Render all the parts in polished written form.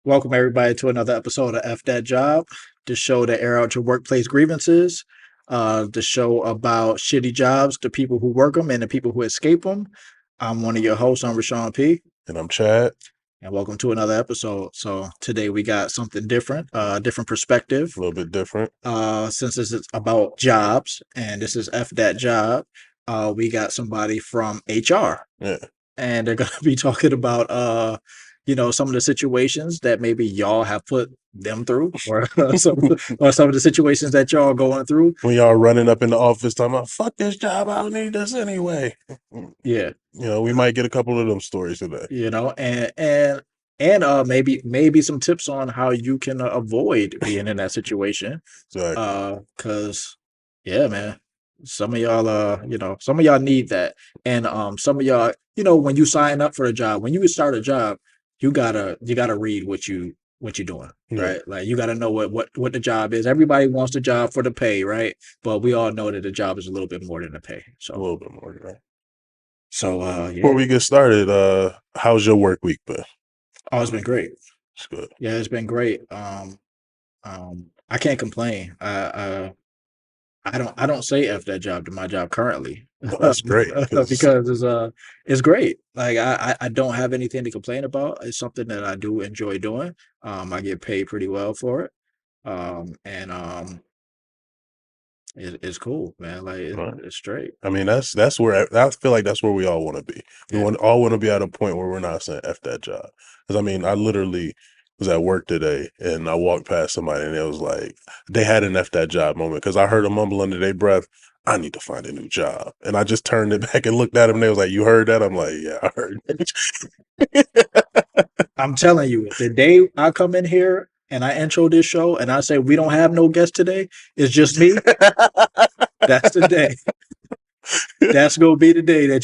Welcome everybody to another episode of F That Job, the show that air out your workplace grievances, the show about shitty jobs, the people who work them and the people who escape them. I'm one of your hosts, I'm Rashawn P. And I'm Chad. And welcome to another episode. So today we got something different, different perspective. A little bit different. Since this is about jobs and this is F That Job, we got somebody from HR. Yeah. And they're going to be talking about some of the situations that maybe y'all have put them through, or some of the situations that y'all are going through. When y'all running up in the office talking about, fuck this job, I don't need this anyway. Yeah. We might get a couple of them stories today. And maybe some tips on how you can avoid being in that situation. Exactly. Because, yeah, man, some of y'all need that. And some of y'all, when you sign up for a job, when you start a job, you gotta read what you're doing, right? Like you gotta know what the job is. Everybody wants the job for the pay, right? But we all know that the job is a little bit more than the pay. So a little bit more, right? So Before we get started, how's your work week been? Oh, it's been great. It's good. Yeah, it's been great. I can't complain. I don't say F that job to my job currently. Well, that's great. because it's great. Like I don't have anything to complain about. It's something that I do enjoy doing. I get paid pretty well for it. It's cool, man. Like it's straight. I mean, that's where I feel like that's where we all want to be. We all want to be at a point where we're not saying F that job. Because I mean, I literally was at work today and I walked past somebody and it was like they had an F that job moment because I heard a mumble under their breath, I need to find a new job. And I just turned it back and looked at them and they was like, you heard that? I'm like, yeah, I heard it. I'm telling you, the day I come in here and I intro this show and I say we don't have no guest today, it's just me. That's the day. That's gonna be the day that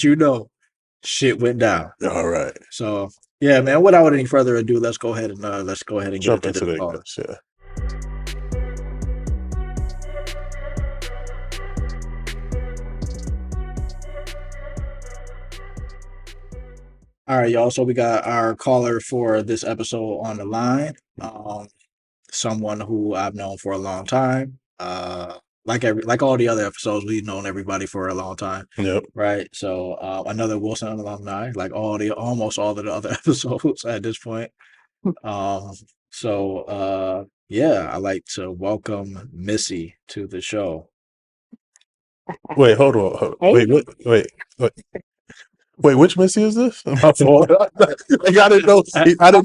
shit went down. All right. So yeah, man. Without any further ado, let's go ahead and jump into the guest. Yeah. All right, y'all. So we got our caller for this episode on the line. Someone who I've known for a long time. Like all the other episodes, we've known everybody for a long time. Yep. Right. So another Wilson alumni, like almost all of the other episodes at this point. Yeah, I'd like to welcome Missy to the show. Wait, hold on. Wait. Wait, which Missy is this? My fault. Like, I didn't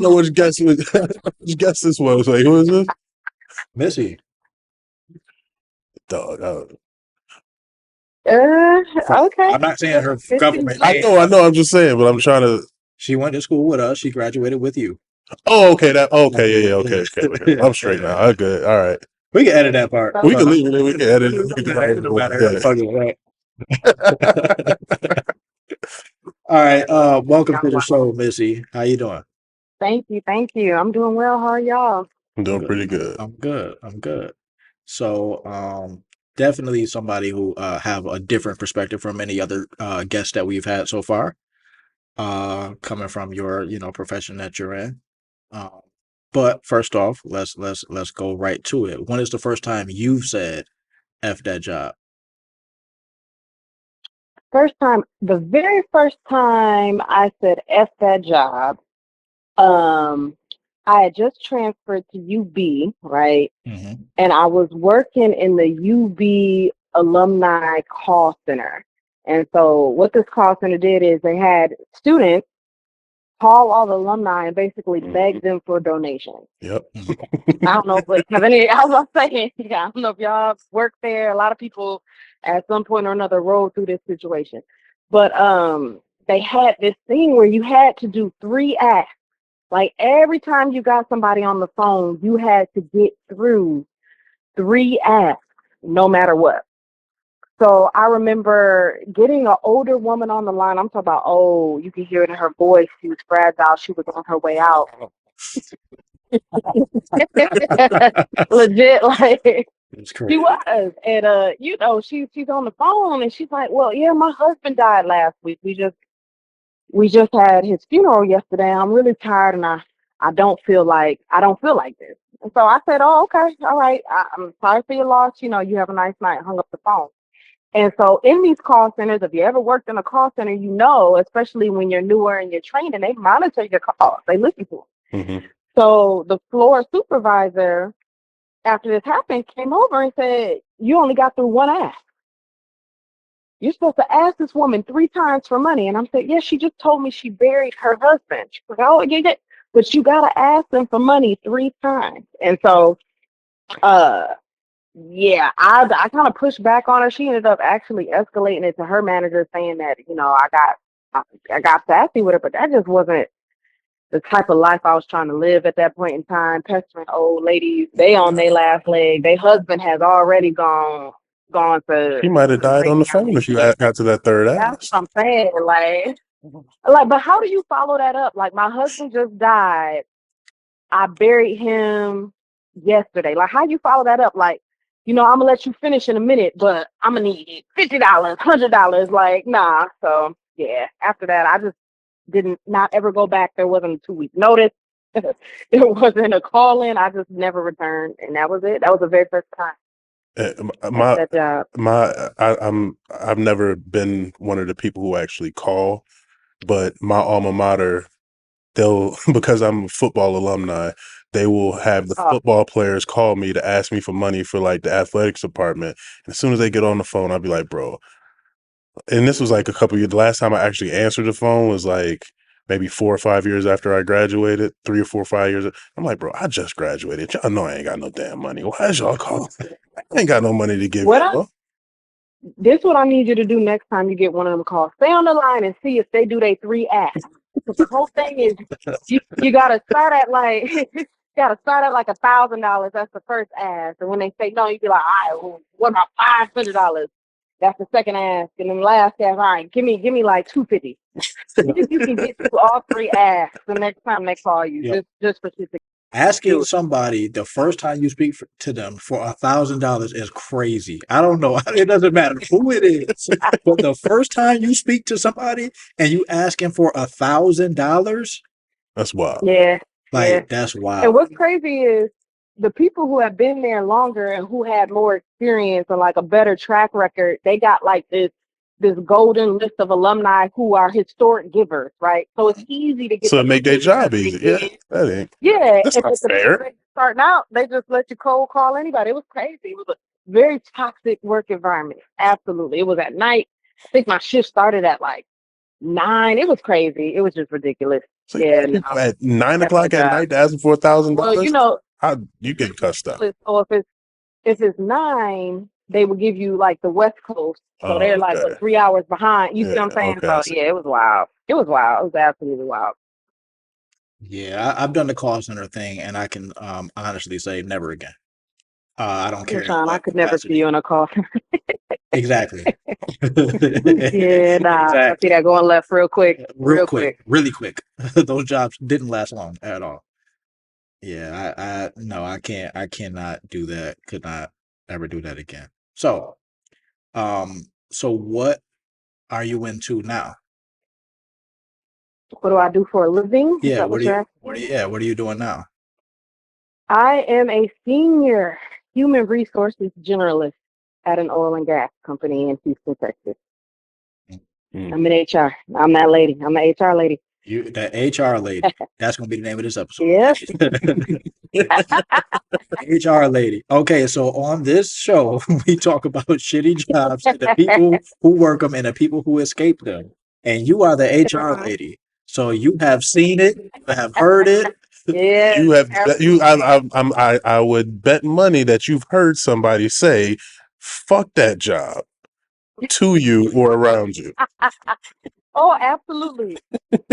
know which guest this was. Like, who is this? Missy. Dog. Okay. I'm not saying her government. I know. I'm just saying, but I'm trying to. She went to school with us. She graduated with you. Oh, okay. Yeah. Okay. I'm straight now. I'm good. All right. We can edit that part. We can leave it. We can edit it. All right. Welcome to the show, Missy. How you doing? Thank you. I'm doing well. How are y'all? I'm doing pretty good. I'm good. So, definitely somebody who have a different perspective from any other guests that we've had so far. Coming from your profession that you're in. But first off, let's go right to it. When is the first time you've said F that job? The very first time I said F that job, I had just transferred to UB, right? Mm-hmm. And I was working in the UB alumni call center. And so what this call center did is they had students call all the alumni and basically beg them for donations. Yep. I don't know if have any. I was saying, I don't know if y'all work there. A lot of people at some point or another rolled through this situation. But they had this thing where you had to do 3 acts. Like every time you got somebody on the phone, you had to get through 3 acts, no matter what. So I remember getting an older woman on the line. I'm talking about, oh, you could hear it in her voice. She was fragile. She was on her way out. Legit, like It's she crazy. was. And you know, she's on the phone and she's like, well, yeah, my husband died last week. We just had his funeral yesterday. I'm really tired and I don't feel like this. And so I said, oh, okay, all right. I'm sorry for your loss. You know, you have a nice night. Hung up the phone. And so in these call centers, if you ever worked in a call center, you know, especially when you're newer and you're training, they monitor your calls. They listen to them. Mm-hmm. So the floor supervisor, after this happened, came over and said, you only got through 1 ask. You're supposed to ask this woman 3 times for money. And I'm saying, yeah, she just told me she buried her husband. She's like, oh, yeah, but you got to ask them for money 3 times. And so, uh, yeah, I kind of pushed back on her. She ended up actually escalating it to her manager, saying that, you know, I got sassy with her, but that just wasn't the type of life I was trying to live at that point in time. Pestering old ladies, they on their last leg. Their husband has already gone He to might have died on the graveyard. phone if you got to that third That's ass. what I'm saying. But how do you follow that up? Like my husband just died. I buried him yesterday. Like how you follow that up? Like, you know, I'm gonna let you finish in a minute, but I'm gonna need $50, $100. Like, nah. So yeah, after that, I just didn't not ever go back. There wasn't a 2 week notice. There wasn't a call in. I just never returned, and that was it. That was the very first time at My that job. I've never been one of the people who actually call, but my alma mater, they'll because I'm a football alumni, they will have the Oh, football players call me to ask me for money for like the athletics department. And as soon as they get on the phone, I'll be like, bro. And this was like a couple years. The last time I actually answered the phone was like maybe 4 or 5 years after I graduated, 3 or 4 or 5 years. I'm like, bro, I just graduated. Y'all know I ain't got no damn money. Why is y'all calling? I ain't got no money to give what I y'all. this what I need you to do next time you get one of them calls. Stay on the line and see if they do they 3 acts. Because the whole thing is you gotta start at like you gotta start at like $1,000. That's the first ask. And when they say no, you be like, all right, well, what about $500? That's the second ask. And then the last ask, all right, give me like $250. See if you can get through all 3 asks the next time they call you. Yep. Just for shit to Asking do it. somebody the first time you speak to them for $1,000 is crazy. I don't know. It doesn't matter who it is, but the first time you speak to somebody and you asking for $1,000, That's wild. Yeah, yeah. like that's And wild. what's crazy is the people who have been there longer and who had more experience and like a better track record, they got like this golden list of alumni who are historic givers, right? So it's easy to get So the it make their money because job they easy. Yeah, did. that ain't. Yeah, That's and not but the people fair. that starting out, they just let you cold call anybody. It was crazy. It was a very toxic work environment. Absolutely. It was at night. I think my shift started at like 9. It was crazy. It was just ridiculous. So you Yeah, got no, people at nine that's the o'clock at job. night asking for $1,000 Well, dollars. you know, How you get cussed out? so if it's 9, they will give you like the West Coast. So they're Oh, like okay. 3 hours behind. You see what Yeah. I'm saying? Okay. I So see. yeah, it was wild. It was wild. It was absolutely wild. Yeah, I've done the call center thing, and I can honestly say never again. I don't care in Sean, I what could never see you capacity. in a call. Exactly. Yeah, nah. I see Exactly. that going left real quick. Real Real quick, quick. really quick. Those jobs didn't last long at all. Yeah, I no, I cannot do that. Could not ever do that again. So what are you into now? What do I do for a living? Is Yeah, that what you're asking? what are you doing now? I am a senior human resources generalist at an oil and gas company in Houston, Texas. Mm. I'm in HR. I'm that lady. I'm the HR lady. You the HR lady. That's gonna be the name of this episode. Yes. HR lady. Okay, so on this show, we talk about shitty jobs and the people who work them and the people who escape them. And you are the HR Uh-huh. lady. So you have seen it, you have heard it. Yes, You have you. absolutely. I would bet money that you've heard somebody say, "Fuck that job." to you or around you. Oh, absolutely.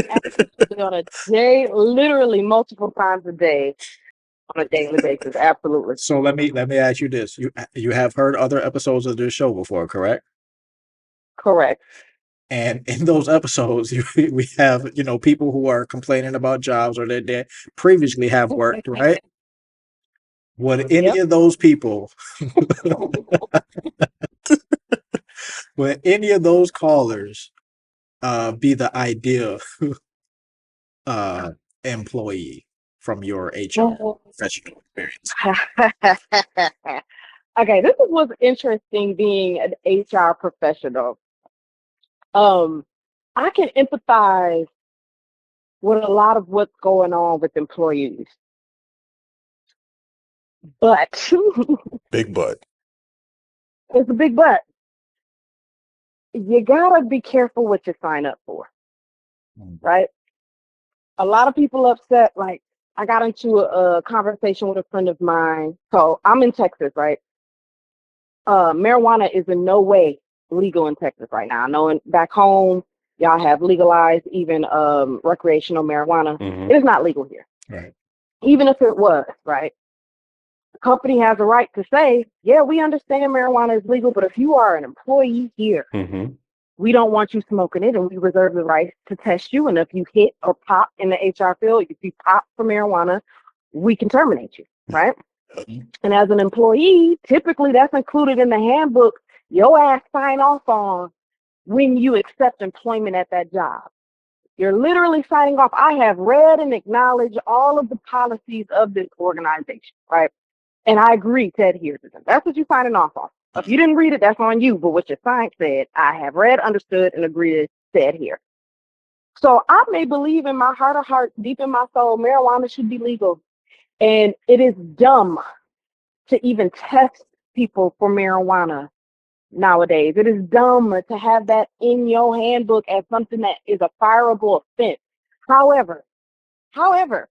Absolutely on a day, literally multiple times a day, on a daily basis. Absolutely. So let me ask you this: you have heard other episodes of this show before, correct? Correct. And in those episodes, we have people who are complaining about jobs or that they previously have worked, right? Would any Yep. of those people, would any of those callers, be the ideal uh employee from your HR professional experience? Okay, this is what's interesting being an HR professional. Um, I can empathize with a lot of what's going on with employees, but Big butt. it's a big but. You gotta be careful what you sign up for, Mm. right? A lot of people upset. Like, I got into a conversation with a friend of mine. So I'm in Texas, right? Marijuana is in no way legal in Texas right now. I know back home, y'all have legalized even recreational marijuana. Mm-hmm. It is not legal here. Right. Even if it was, right? The company has a right to say, yeah, we understand marijuana is legal, but if you are an employee here, Mm-hmm. we don't want you smoking it, and we reserve the right to test you. And if you hit or pop in the HR field, if you pop for marijuana, we can terminate you, right? And as an employee, typically that's included in the handbook your ass sign off on when you accept employment at that job. You're literally signing off. I have read and acknowledged all of the policies of this organization, right? And I agree to adhere to them. That's what you're signing off on. If you didn't read it, that's on you. But what your sign said, I have read, understood, and agreed to adhere. So I may believe in my heart of hearts, deep in my soul, marijuana should be legal. And it is dumb to even test people for marijuana nowadays. It is dumb to have that in your handbook as something that is a fireable offense. However, however,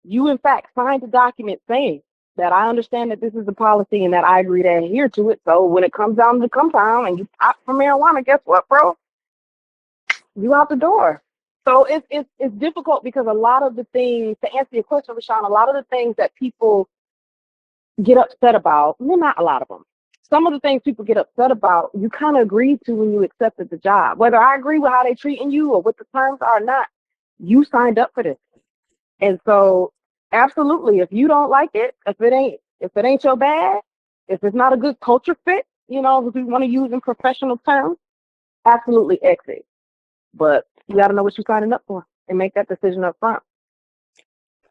you in fact signed a document saying that I understand that this is a policy and that I agree to adhere to it. So when it comes down to come down and you pop for marijuana, guess what, bro? You out the door. So it's difficult because a lot of the things, to answer your question, Rashawn, a lot of the things that people get upset about, well, not a lot of them. Some of the things people get upset about, you kind of agreed to when you accepted the job. Whether I agree with how they treating you or what the terms are or not, you signed up for this. And so absolutely, if you don't like it, if it ain't your bag, if it's not a good culture fit, if we want to use in professional terms, absolutely exit. But you got to know what you're signing up for and make that decision up front.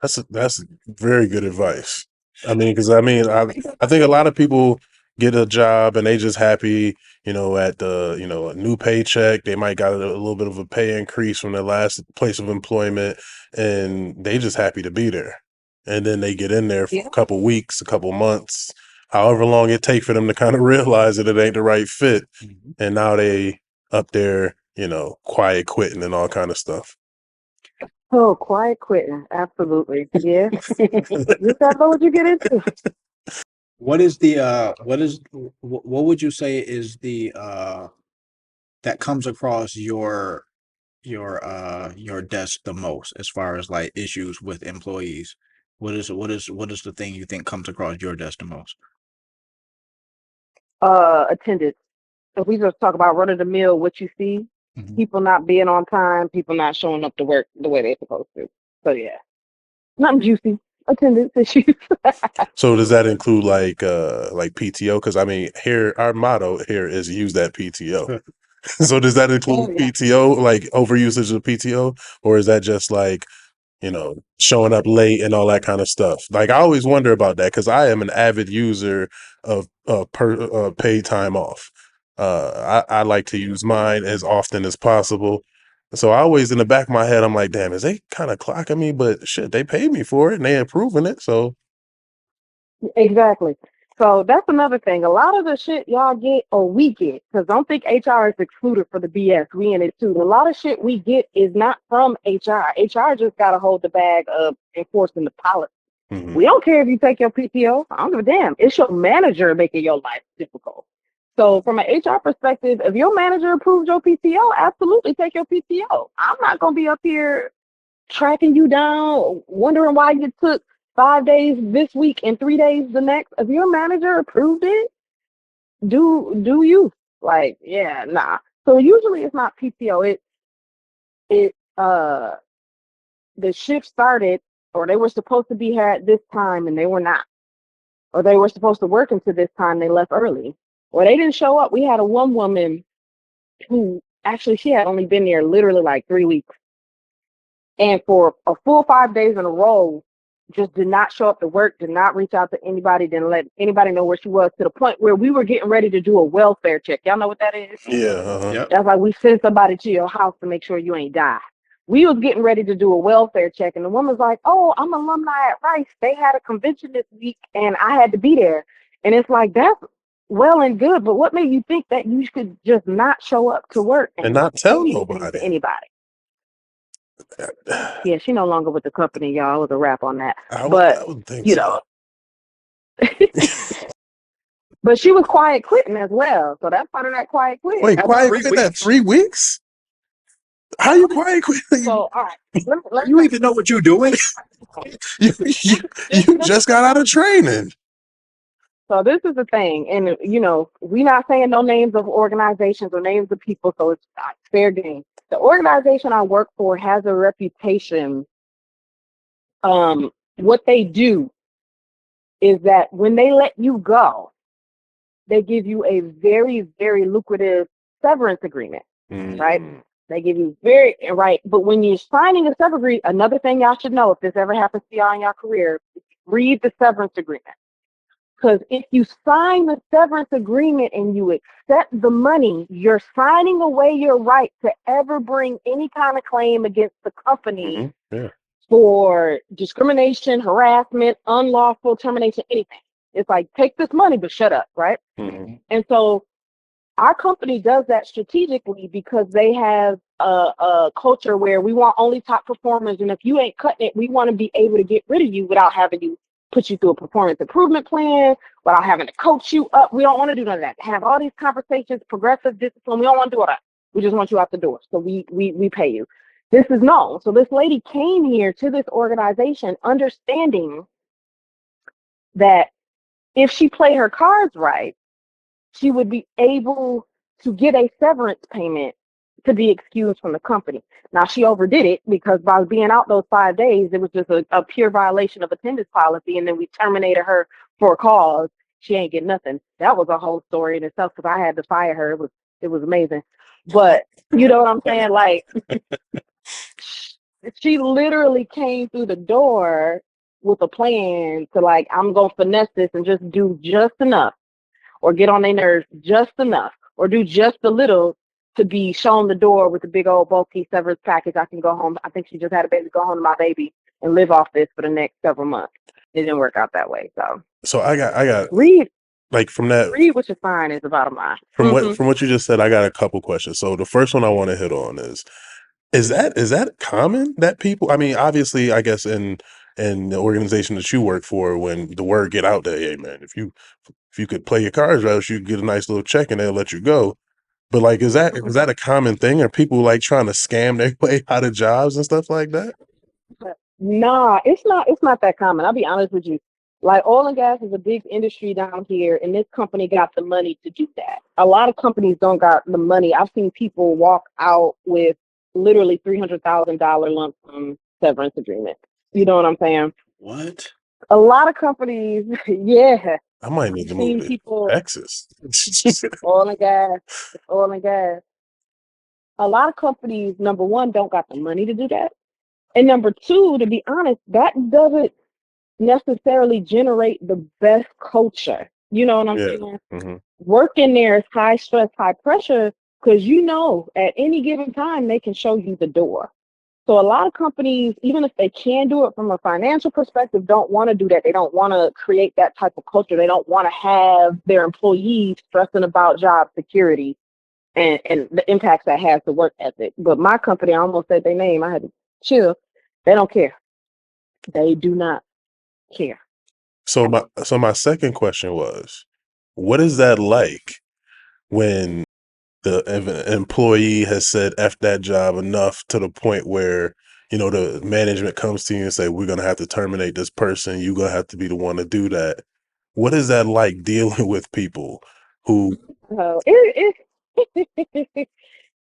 That's very good advice. I mean, because I think a lot of people get a job and they just happy, at the a new paycheck. They might got a little bit of a pay increase from their last place of employment, and they just happy to be there. And then they get in there for Yeah. a couple weeks, a couple months, however long it takes for them to kind of realize that it ain't the right fit, and now they up there, quiet quitting and all kind of stuff. Oh, quiet quitting. Absolutely. Yeah. You gotta know what you get into. What is the what would you say is the that comes across your desk the most as far as like issues with employees? What is the thing you think comes across your desk the most? Attendance. If we just talk about run of the mill, what you see, Mhm. people not being on time, people not showing up to work the way they're supposed to. So yeah, nothing juicy. Attendance issues. So does that include like PTO? Because I mean, here our motto here is use that PTO. So does that include Oh yeah. PTO, like overusage of PTO, or is that just like showing up late and all that kind of stuff? Like I always wonder about that because I am an avid user of paid time off. I like to use mine as often as possible. So I always in the back of my head, I'm like, damn, is they kind of clocking me? But shit, they paid me for it and they improving it. So Exactly. So that's another thing. A lot of the shit y'all get or we get, because don't think HR is excluded for the BS. We in it too. A lot of shit we get is not from HR. HR just got to hold the bag of enforcing the policy. mhm. We don't care if you take your PTO. I don't give a damn. It's your manager making your life difficult. So from an HR perspective, if your manager approves your PTO, absolutely take your PTO. I'm not gonna be up here tracking you down, wondering why you took 5 days this week and 3 days the next. If your manager approved it, do you? Like, yeah, nah. So usually it's not PTO. It the shift started, or they were supposed to be here at this time and they were not. Or they were supposed to work until this time, they left early. Or they didn't show up. We had a one woman who actually she had only been there literally like 3 weeks. And for a full 5 days in a row, just did not show up to work, did not reach out to anybody, didn't let anybody know where she was, to the point where we were getting ready to do a welfare check. Y'all know what that is? Yeah. Yep. That's like we send somebody to your house to make sure you ain't die. We was getting ready to do a welfare check, and the woman's like, "Oh, I'm alumni at Rice. They had a convention this week, and I had to be there." And it's like, that's well and good, but what made you think that you should just not show up to work And and not say tell anything to nobody. anybody? Yeah, she no longer with the company, y'all. It was a wrap on that. I But would think you so. know, but she was quiet quitting as well. So that's part of that quiet quit. Wait, At quiet 3 quit at weeks. 3 weeks? How you quiet quitting? So all right, let me You even know what you're doing? You just got out of training. So this is the thing, and we're not saying no names of organizations or names of people, so it's fair game. The organization I work for has a reputation. What they do is that when they let you go, they give you a very, very lucrative severance agreement, right? They give you right. But when you're signing a severance agreement, another thing y'all should know, if this ever happens to y'all in your career, read the severance agreement. Because if you sign the severance agreement and you accept the money, you're signing away your right to ever bring any kind of claim against the company for discrimination, harassment, unlawful termination, anything. It's like, take this money, but shut up, right? And so our company does that strategically because they have a culture where we want only top performers. And if you ain't cutting it, we want to be able to get rid of you without having you put you through a performance improvement plan, without having to coach you up. We don't want to do none of that. Have all these conversations, progressive discipline. We don't want to do all that. We just want you out the door. So we pay you. This is known. So this lady came here to this organization understanding that if she played her cards right, she would be able to get a severance payment to be excused from the company. Now, she overdid it because by being out those 5 days, it was just a pure violation of attendance policy, and then we terminated her for a cause. She ain't get nothing. That was a whole story in itself because I had to fire her. It was amazing. But you know what I'm saying? Like, she literally came through the door with a plan to, like, I'm going to finesse this and just do just enough, or get on their nerves just enough, or do just a little to be shown the door with a big old bulky severance package. I can go home. I think she just had a baby, go home to my baby and live off this for the next several months. It didn't work out that way. So I got read like from that what you find is the bottom line. from what you just said, I got a couple questions. So the first one I want to hit on is that common that people, I mean, obviously I guess in the organization that you work for, when the word get out there, hey man, if you could play your cards right, you get a nice little check and they'll let you go. But like, is that a common thing? Are people like trying to scam their way out of jobs and stuff like that? Nah, it's not that common. I'll be honest with you. Like, oil and gas is a big industry down here, and this company got the money to do that. A lot of companies don't got the money. I've seen people walk out with literally $300,000 lump sum severance agreement. You know what I'm saying? What? A lot of companies, yeah. I might need to move Seen to people, Texas. oil and gas, oil and gas. A lot of companies, number one, don't got the money to do that. And number two, to be honest, that doesn't necessarily generate the best culture. You know what I'm saying? Mm-hmm. Working there is high stress, high pressure, because at any given time they can show you the door. So a lot of companies, even if they can do it from a financial perspective, don't want to do that. They don't want to create that type of culture. They don't want to have their employees stressing about job security and the impacts that has to work ethic. But my company, I almost said their name. I had to chill. They don't care. They do not care. So my second question was, what is that like when if an employee has said F that job enough to the point where, the management comes to you and say, we're going to have to terminate this person. You're going to have to be the one to do that. What is that like dealing with people who, It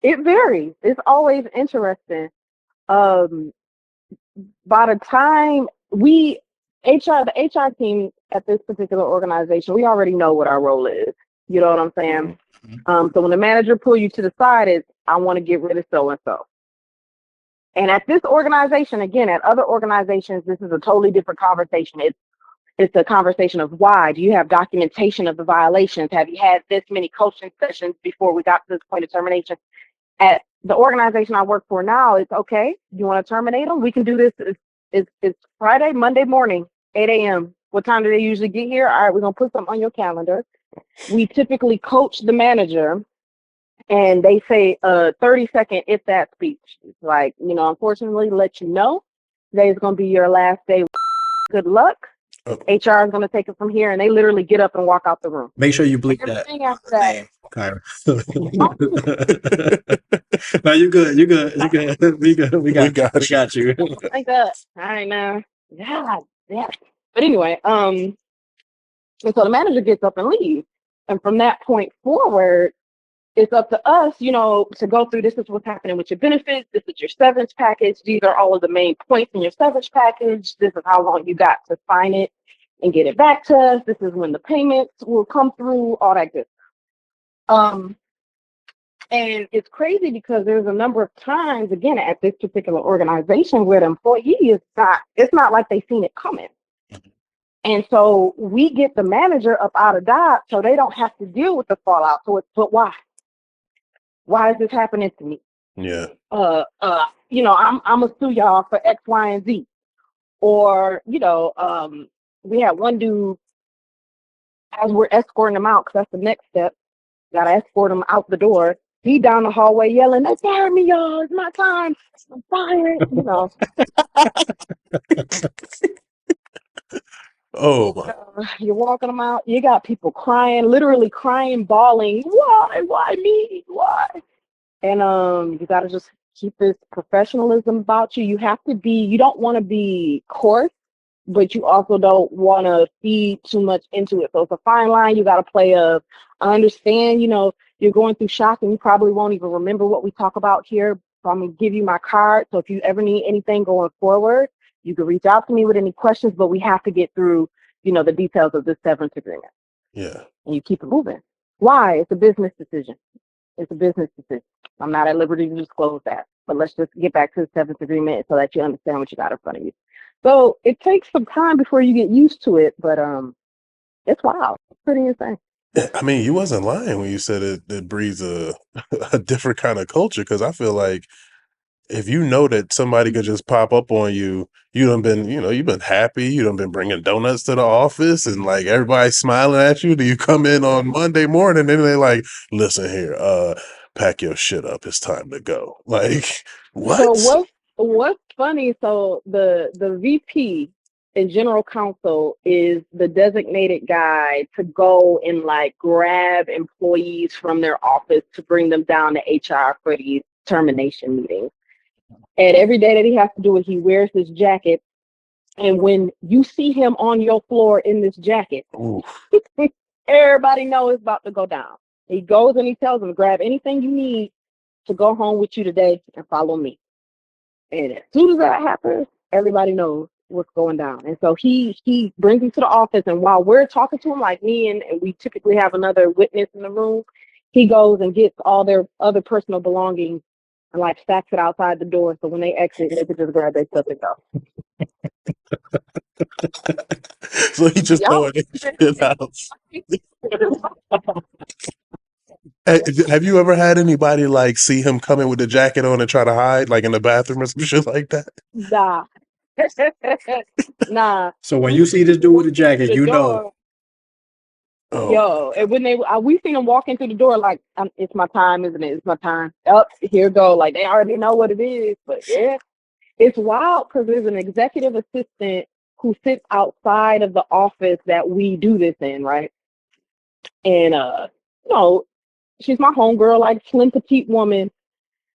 it varies. It's always interesting. Um, by the time the HR team at this particular organization, we already know what our role is. You know what I'm saying? So when the manager pull you to the side, is I want to get rid of so and so. And at this organization, again, at other organizations, this is a totally different conversation. It's a conversation of why. Do you have documentation of the violations? Have you had this many coaching sessions before we got to this point of termination? At the organization I work for now, it's okay. You want to terminate them? We can do this. It's Friday, Monday morning, 8 a.m. What time do they usually get here? All right, we're going to put something on your calendar. We typically coach the manager, and they say 30-second if that speech. It's like, unfortunately, let you know today's going to be your last day. Good luck. HR is going to take it from here, and they literally get up and walk out the room. Make sure you bleep Everything after that. name, Kyra. No, you good. You good. You good. We got you. Like that. All right, now. God, yeah. But anyway, and so the manager gets up and leaves, and from that point forward, it's up to us, to go through. This is what's happening with your benefits. This is your severance package. These are all of the main points in your severance package. This is how long you got to sign it and get it back to us. This is when the payments will come through, all that good stuff. And it's crazy because there's a number of times, again, at this particular organization where the employee it's not like they've seen it coming. And so we get the manager up out of Dodge so they don't have to deal with the fallout. But why? Why is this happening to me? Yeah. I'm gonna sue y'all for X, Y, and Z. Or, we had one dude, as we're escorting him out, because that's the next step, gotta escort him out the door. He down the hallway yelling, "They fired me, y'all. It's my time. I'm fired." Oh my. You're walking them out. You got people crying, literally crying, bawling. Why me? Why? And you got to just keep this professionalism about you. You don't want to be coarse, but you also don't want to feed too much into it. So it's a fine line you got to play of. I understand, you're going through shock and you probably won't even remember what we talk about here. So I'm going to give you my card. So if you ever need anything going forward, you can reach out to me with any questions, but we have to get through, the details of this severance agreement. Yeah. And you keep it moving. Why? It's a business decision. It's a business decision. I'm not at liberty to disclose that, but let's just get back to the severance agreement so that you understand what you got in front of you. So it takes some time before you get used to it, but it's wild. It's pretty insane. I mean, you wasn't lying when you said it breeds a different kind of culture, because I feel like if you know that somebody could just pop up on you, you've been happy, you done been bringing donuts to the office and like everybody's smiling at you. Do you come in on Monday morning and they're like, listen here, pack your shit up, it's time to go. Like, what? So what's funny, so the VP and general counsel is the designated guy to go and like grab employees from their office to bring them down to HR for these termination meetings. And every day that he has to do it, he wears this jacket. And when you see him on your floor in this jacket, everybody knows it's about to go down. He goes and he tells them, grab anything you need to go home with you today and follow me. And as soon as that happens, everybody knows what's going down. And so he brings him to the office. And while we're talking to him, like me and we typically have another witness in the room, he goes and gets all their other personal belongings and like stacks it outside the door. So when they exit, they can just grab their stuff and go. So he just throwing it out. Have you ever had anybody like see him come in with the jacket on and try to hide, like in the bathroom or some shit like that? Nah. Nah. So when you see this dude with the jacket, you know. Yo, and when we seen them walking through the door, like, it's my time, isn't it? It's my time. Up, here go. Like, they already know what it is. But yeah, it's wild because there's an executive assistant who sits outside of the office that we do this in, right? And, she's my homegirl, like slim petite woman.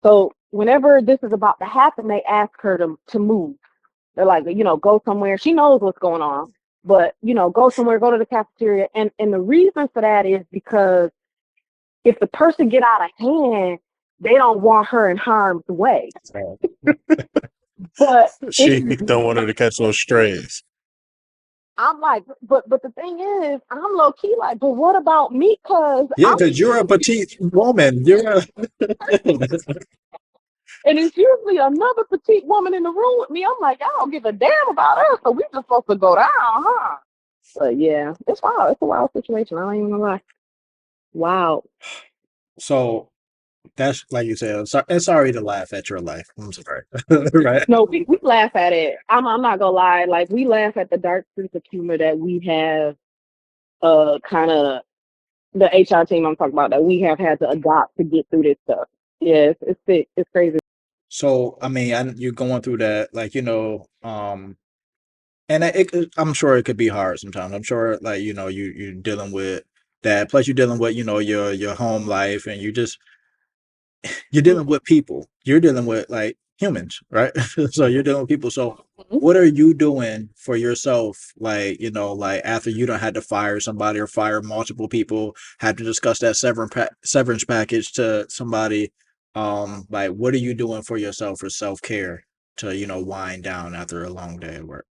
So whenever this is about to happen, they ask her to move. They're like, go somewhere. She knows what's going on, but go somewhere, go to the cafeteria. And the reason for that is because if the person get out of hand, they don't want her in harm's way. But She don't want her to catch no strays. I'm like, but the thing is, I'm low key like, but what about me? Yeah, because you're a petite woman. And it's usually another petite woman in the room with me. I'm like, I don't give a damn about us, so we just supposed to go down, huh? But yeah, it's wild. It's a wild situation. I don't even know why. Wow. So that's like you said. Sorry to laugh at your life. I'm sorry. Right? No, we laugh at it. I'm not gonna lie. Like we laugh at the dark sense of humor that we have. Kind of the HR team I'm talking about that we have had to adopt to get through this stuff. Yes, it's sick. It's crazy. So I mean, you're going through that, like and I'm sure it could be hard sometimes. I'm sure, like you're dealing with that. Plus, you're dealing with your home life, and you're dealing with people. You're dealing with like humans, right? So you're dealing with people. So Mhm. what are you doing for yourself? Like, like after you don't had to fire somebody or fire multiple people, had to discuss that severance package to somebody. Like what are you doing for yourself for self-care to, wind down after a long day at work?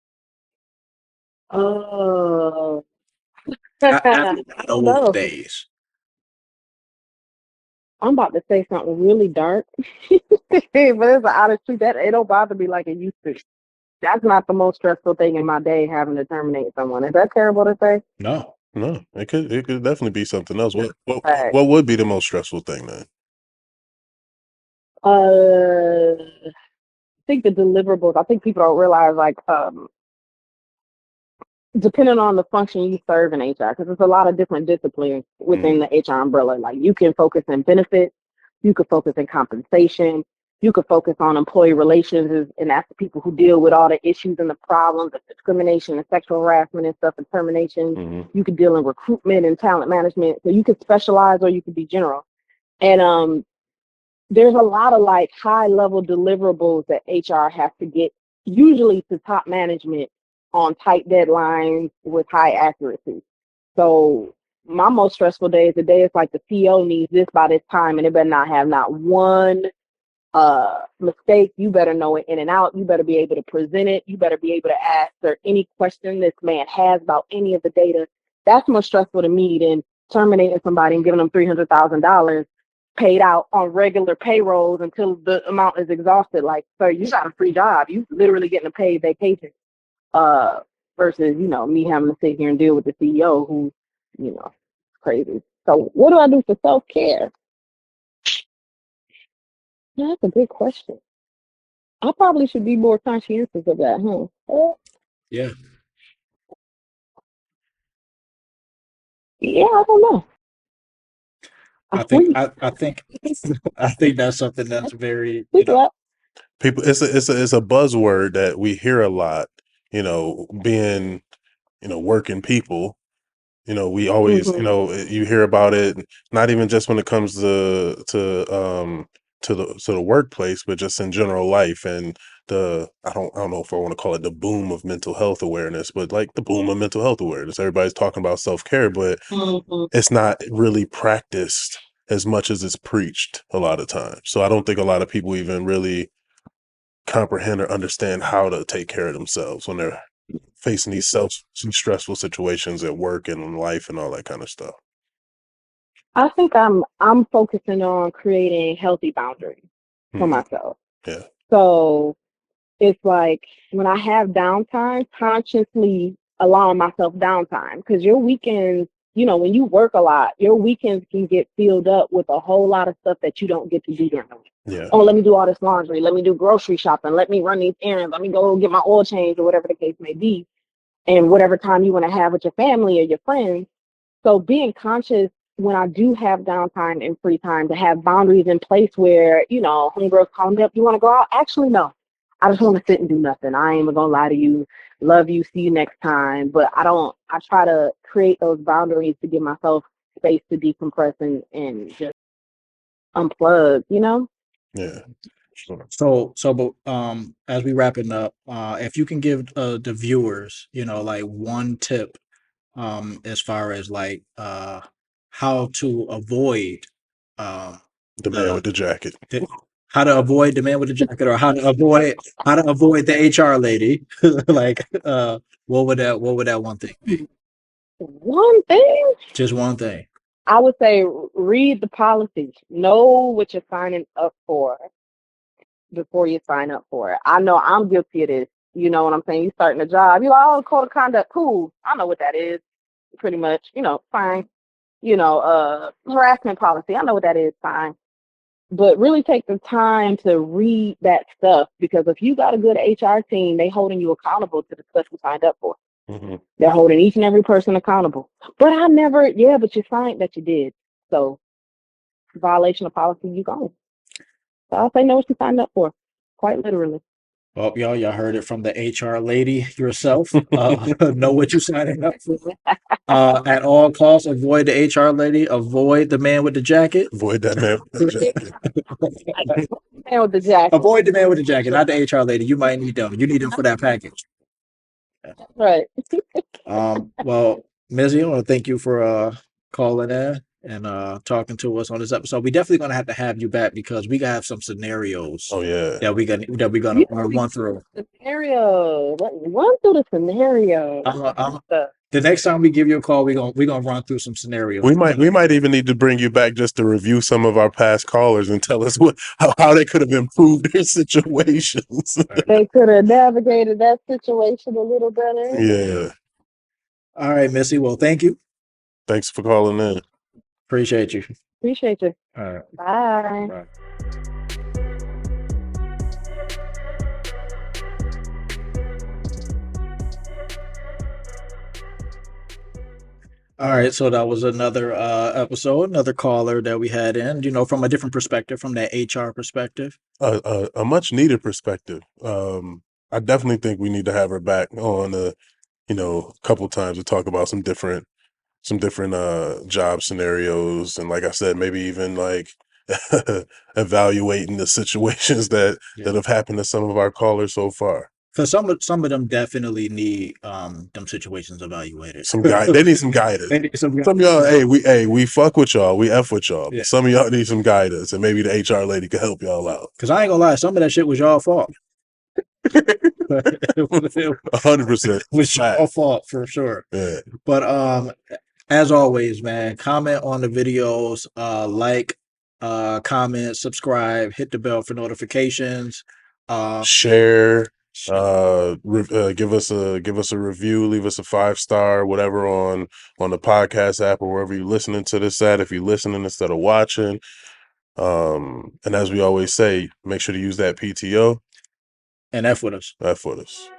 Oh, After I don't those know. days. I'm about to say something really dark, but it's an honest truth. That it don't bother me like it used to. That's not the most stressful thing in my day, having to terminate someone. Is that terrible to say? No. No, it could definitely be something else. Right. What would be the most stressful thing then? I think the deliverables. I think people don't realize like depending on the function you serve in HR, because there's a lot of different disciplines within the HR umbrella. Like you can focus in benefits, you could focus in compensation, you could focus on employee relations, and that's the people who deal with all the issues and the problems of discrimination and sexual harassment and stuff and termination. Mm-hmm. You could deal in recruitment and talent management. So you could specialize or you could be general. And there's a lot of like high level deliverables that HR has to get usually to top management on tight deadlines with high accuracy. So my most stressful day is the day it's like the CEO needs this by this time and it better not have not one mistake. You better know it in and out. You better be able to present it. You better be able to answer any question this man has about any of the data. That's more stressful to me than terminating somebody and giving them $300,000 paid out on regular payrolls until the amount is exhausted. Like, sir, you got a free job. You literally getting a paid vacation. Uh, versus me having to sit here and deal with the CEO who, crazy. So, what do I do for self care? That's a good question. I probably should be more conscientious of that, huh? Yeah. Yeah, I don't know. I think We I think I think that's something that's very, People, it's a buzzword that we hear a lot. Being working people. We always, Mhm. you hear about it, not even just when it comes to the workplace, but just in general life and I don't know if I want to call it the boom of mental health awareness, but like the boom of mental health awareness. Everybody's talking about self-care, but Mhm. it's not really practiced as much as it's preached a lot of times. So I don't think a lot of people even really comprehend or understand how to take care of themselves when they're facing these stressful situations at work and in life and all that kind of stuff. I think I'm focusing on creating healthy boundaries for Hmm. myself. Yeah. So it's like when I have downtime, consciously allowing myself downtime because your weekends, when you work a lot, your weekends can get filled up with a whole lot of stuff that you don't get to do during the week. Yeah. Oh, let me do all this laundry. Let me do grocery shopping. Let me run these errands. Let me go get my oil change or whatever the case may be. And whatever time you want to have with your family or your friends. So being conscious when I do have downtime and free time to have boundaries in place where, homegirls call me up, you want to go out? Actually, no. I just want to sit and do nothing. I ain't even gonna lie to you. Love you, see you next time. But I try to create those boundaries to give myself space to decompress and just unplug, you know? Yeah. Sure. So, as we wrapping up, if you can give the viewers, like one tip, as far as like how to avoid um The man with the, the jacket. the how to avoid the man with the jacket, or how to avoid the HR lady, like what would that one thing be? One thing Just one thing. I would say, read the policies. Know what you're signing up for before you sign up for it. I know I'm guilty of this. You know what I'm saying? You starting a job, you're like, oh, code of conduct, cool. I know what that is. Pretty much, fine. Harassment policy, I know what that is, fine. But really take the time to read that stuff, because if you got a good HR team, they holding you accountable to the stuff you signed up for. Mm-hmm. They're holding each and every person accountable. But but you signed that you did. So violation of policy, you gone. So I'll say know what you signed up for. Quite literally. Well, y'all heard it from the HR lady yourself. Know what you're signing up for. At all costs, avoid the HR lady. Avoid the man with the jacket. Avoid that man with the jacket. Man with the jacket. Avoid the man with the jacket, not the HR lady. You might need them. You need them for that package. Right. Well, Mizzy, I want to thank you for calling in and talking to us on this episode. We definitely gonna have to have you back, because we gotta have some scenarios Oh yeah. that we gonna You run through. scenario. Run through the scenario. The next time we give you a call, we gonna run through some scenarios. We might even need to bring you back just to review some of our past callers and tell us how they could have improved their situations. They could have navigated that situation a little better. Yeah. All right, Missy. Well, thank you. Thanks for calling in. Appreciate you. Appreciate you. All right. Bye. Bye. All right, so that was another episode, another caller that we had in, from a different perspective, from that HR perspective. A much needed perspective. I definitely think we need to have her back on a couple times to talk about some different job scenarios, and like I said, maybe even like evaluating the situations that have happened to some of our callers so far. Because some of them definitely need them situations evaluated. They need some guidance. They need some Some of y'all, we fuck with y'all, we F with y'all. Yeah. Some of y'all need some guidance, and maybe the HR lady can help y'all out. Because I ain't gonna lie, some of that shit was y'all fault. 100%. Was y'all fault for sure. Yeah. But as always, man, comment on the videos, like, comment, subscribe, hit the bell for notifications. Share. Give us a review, leave us a 5-star, whatever, on the podcast app or wherever you're listening to this at, if you're listening instead of watching. And as we always say, make sure to use that PTO and F with us. F with us.